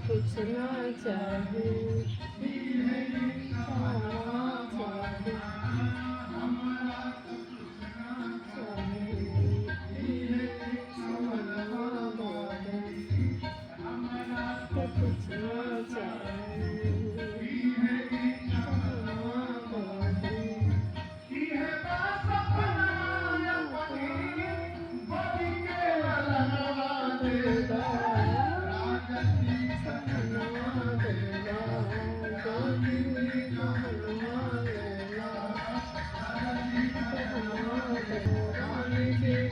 कुछ ना चाहिए जाना चाहिए कुछ ना चाहिए Hãy subscribe cho kênh Ghiền Mì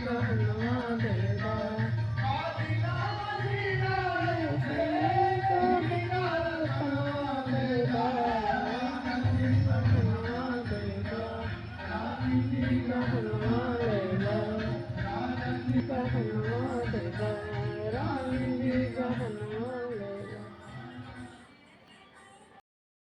Gõ để không bỏ lỡ